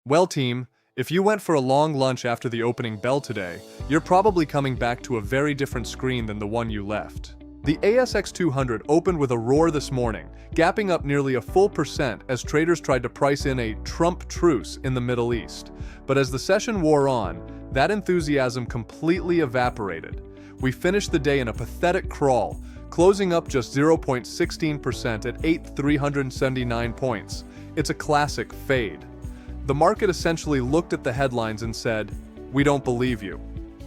Well, team, if you went for a long lunch after the opening bell today, you're probably coming back to a very different screen than the one you left. The ASX 200 opened with a roar this morning, gapping up nearly a full percent as traders tried to price in a Trump truce in the Middle East. But as the session wore on, that enthusiasm completely evaporated. We finished the day in a pathetic crawl, closing up just 0.16% at 8,379 points. It's a classic fade. The market essentially looked at the headlines and said, "We don't believe you."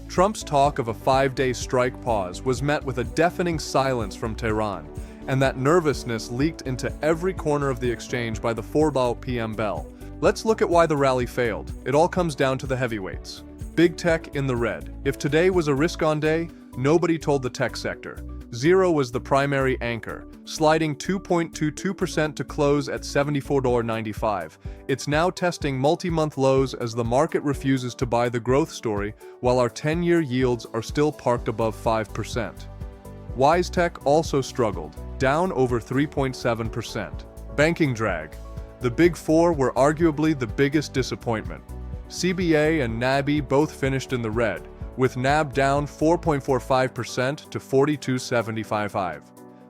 Trump's talk of a 5-day strike pause was met with a deafening silence from Tehran, and that nervousness leaked into every corner of the exchange by the 4 p.m. bell. Let's look at why the rally failed. It all comes down to the heavyweights. Big tech in the red. If today was a risk-on day, nobody told the tech sector. Zero was the primary anchor, sliding 2.22% to close at $74.95. It's now testing multi-month lows as the market refuses to buy the growth story, while our 10-year yields are still parked above 5%. WiseTech also struggled, down over 3.7%. Banking drag. The Big Four were arguably the biggest disappointment. CBA and NABI both finished in the red, with NAB down 4.45% to 42.755.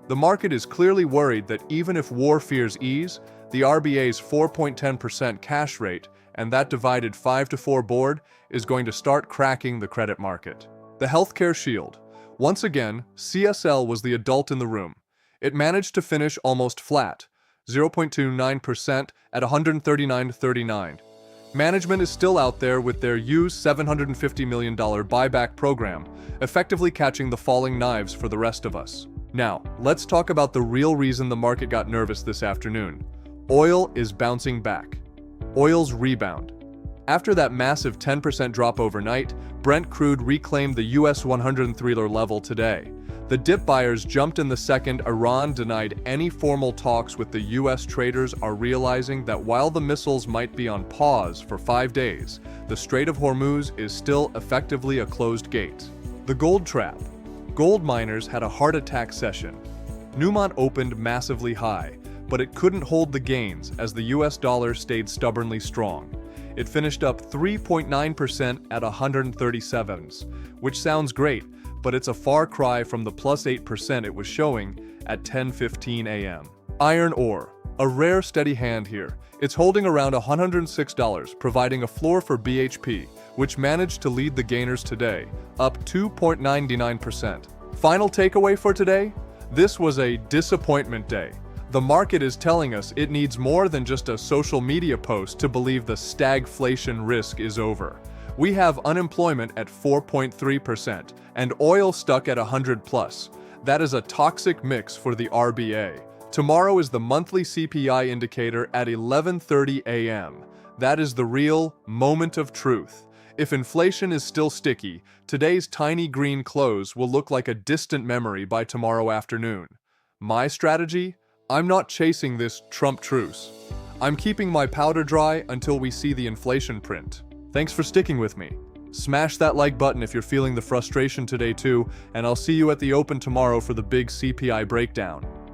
The market is clearly worried that even if war fears ease, the RBA's 4.10% cash rate and that divided 5-4 board is going to start cracking the credit market. The healthcare shield. Once again, CSL was the adult in the room. It managed to finish almost flat, 0.29% at 139.39. Management is still out there with their used $750 million buyback program, effectively catching the falling knives for the rest of us. Now, let's talk about the real reason the market got nervous this afternoon. Oil is bouncing back. Oil's rebound. After that massive 10% drop overnight, Brent crude reclaimed the US $103 level today. The dip buyers jumped in the second Iran denied any formal talks with the US traders are realizing that while the missiles might be on pause for 5 days, the Strait of Hormuz is still effectively a closed gate. The gold trap. Gold miners had a heart attack session. Newmont opened massively high, but it couldn't hold the gains as the US dollar stayed stubbornly strong. It finished up 3.9% at 137s, which sounds great, but it's a far cry from the plus 8% it was showing at 10:15 a.m. Iron ore, a rare steady hand here. It's holding around $106, providing a floor for BHP, which managed to lead the gainers today, up 2.99%. Final takeaway for today? This was a disappointment day. The market is telling us it needs more than just a social media post to believe the stagflation risk is over. We have unemployment at 4.3% and oil stuck at 100 plus. That is a toxic mix for the RBA. Tomorrow is the monthly CPI indicator at 11:30 a.m. That is the real moment of truth. If inflation is still sticky, today's tiny green close will look like a distant memory by tomorrow afternoon. My strategy? I'm not chasing this Trump truce. I'm keeping my powder dry until we see the inflation print. Thanks for sticking with me. Smash that like button if you're feeling the frustration today too, and I'll see you at the open tomorrow for the big CPI breakdown.